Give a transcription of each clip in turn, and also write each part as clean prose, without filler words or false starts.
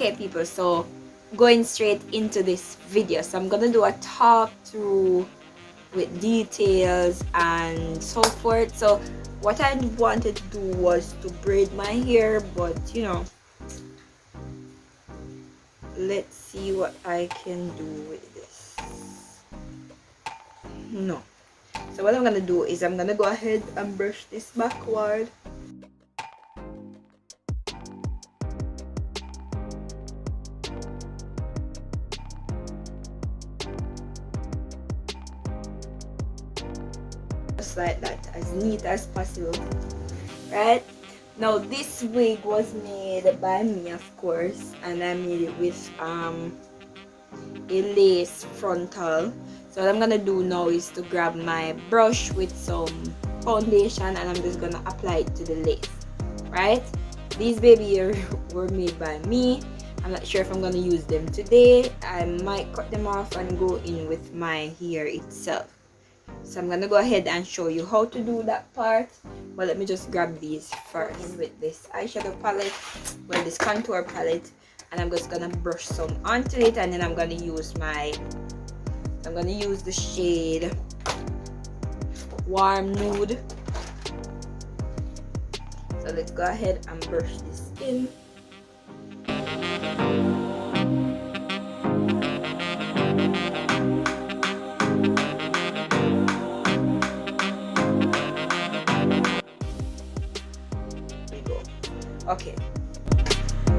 Okay people, so going straight into this video, so I'm gonna do a talk through with details and so forth. So what I wanted to do was to braid my hair, but you know, let's see what I can do with this. No, so what I'm gonna do is I'm gonna go ahead and brush this backward. Just like that, as neat as possible. Right now, this wig was made by me, of course, and I made it with a lace frontal. So what I'm gonna do now is to grab my brush with some foundation, and I'm just gonna apply it to the lace. Right, these baby ears were made by me. I'm not sure if I'm gonna use them today. I might cut them off and go in with my hair itself. So I'm gonna go ahead and show you how to do that part, but let me just grab these first with this eyeshadow palette, well, this contour palette, and I'm just gonna brush some onto it, and then I'm gonna use the shade Warm Nude. So let's go ahead and brush this in. Okay,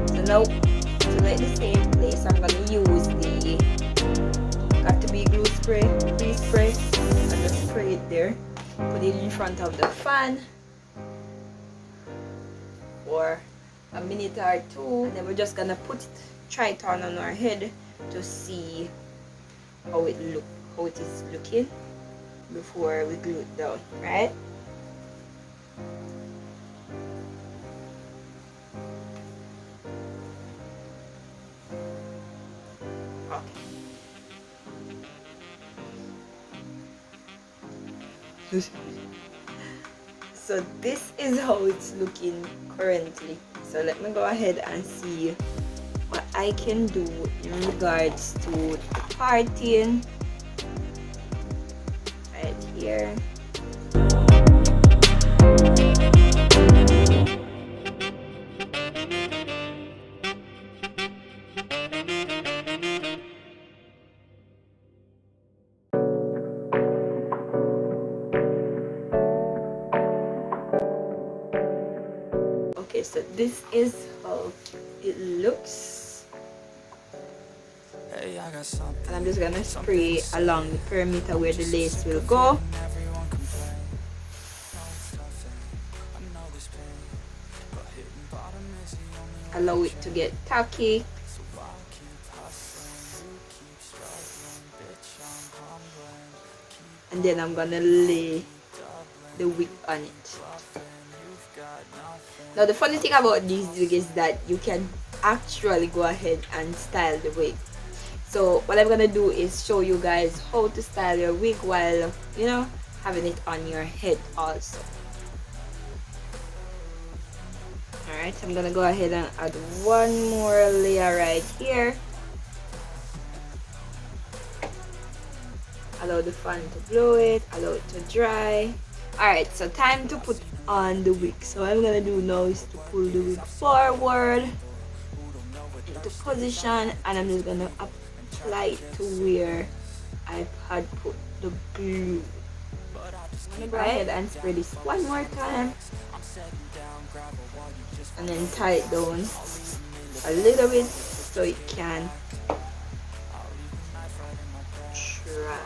so now to make the same place, I'm gonna use the got to be glue spray, spray, and just spray it there. Put it in front of the fan for a minute or two. And then we're just gonna try it on our head to see how it is looking before we glue it down, right? So this is how it's looking currently. So let me go ahead and see what I can do in regards to the parting right here. Okay, so this is how it looks, and I'm just gonna spray along the perimeter where the lace will go. Allow it to get tacky. And then I'm gonna lay the wig on it. Now the funny thing about these wigs is that you can actually go ahead and style the wig. So what I'm gonna do is show you guys how to style your wig while, you know, having it on your head also. Alright, so I'm gonna go ahead and add one more layer right here. Allow the fan to blow it, allow it to dry. Alright, so time to put on the wig. So what I'm gonna do now is to pull the wig forward into position, and I'm just gonna apply it to where I had put the glue. I'm gonna go ahead and spray this one more time, and then tie it down a little bit so it can dry.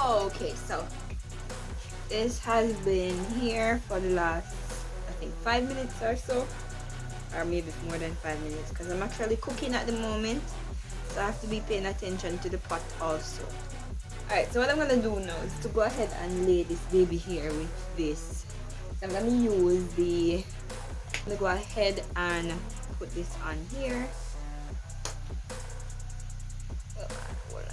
Okay, so this has been here for the last, I think, 5 minutes or so, or maybe more than 5 minutes, because I'm actually cooking at the moment, so I have to be paying attention to the pot also. Alright, so what I'm gonna do now is to go ahead and lay this baby here with this I'm gonna use the, I'm gonna go ahead and put this on here. Hold on.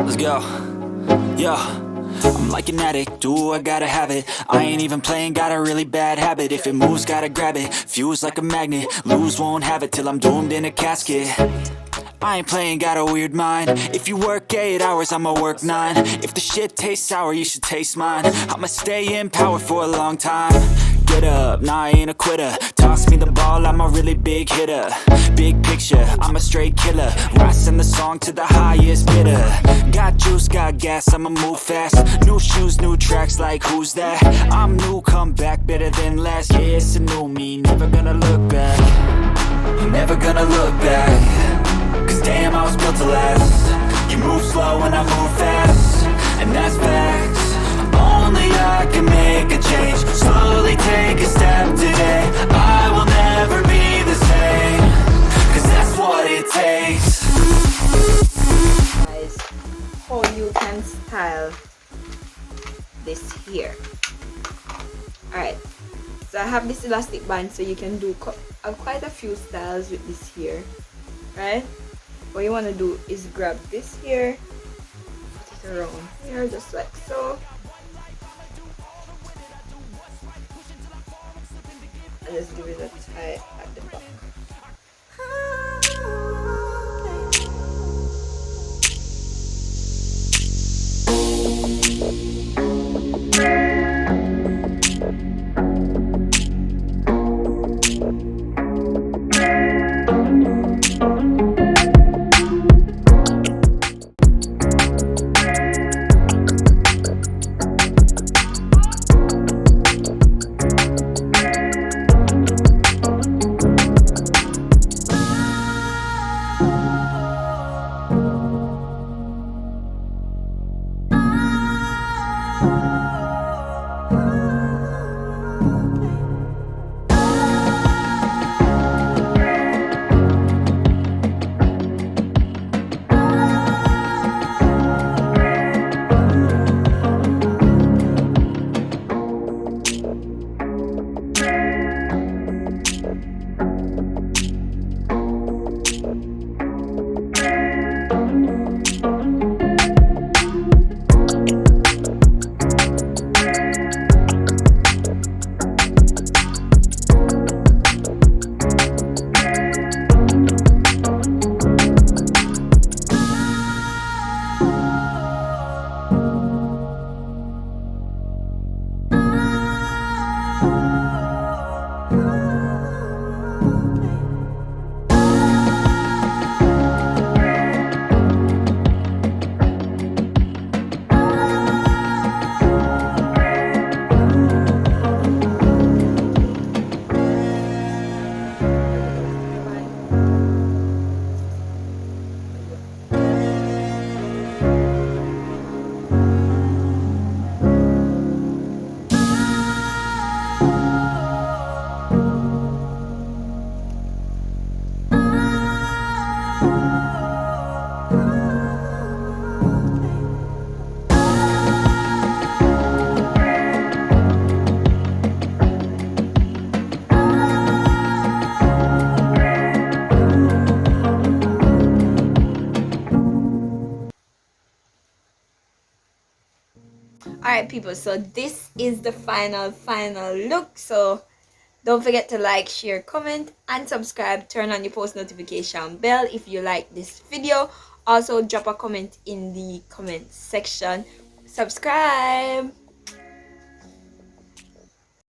Let's go. Yo, I'm like an addict, ooh, I gotta have it. I ain't even playing, got a really bad habit. If it moves, gotta grab it, fuse like a magnet. Lose, won't have it till I'm doomed in a casket. I ain't playing, got a weird mind. If you work 8 hours, I'ma work 9. If the shit tastes sour, you should taste mine. I'ma stay in power for a long time. Get up, nah, I ain't a quitter. Toss me the ball, I'm a really big hitter. Big picture, I'm a straight killer. Rising the song to the highest bidder. Got juice, got gas, I'ma move fast. New shoes, new tracks, like who's that? I'm new, come back, better than last. Yeah, it's a new me, never gonna look back. I'm never gonna look back. Cause damn, I was built to last. You move slow and I move fast, and that's facts. Only I can make a change. Slowly take a step today. I will never be the same. Cause that's what it takes. guys, how you can style this here. Alright, so I have this elastic band, so you can do quite a few styles with this here, right? What you want to do is grab this here, put it around here just like so, and just give it a tie at the back. Alright people, so this is the final look. So don't forget to like, share, comment, and subscribe. Turn on your post notification bell if you like this video. Also drop a comment in the comment section. Subscribe.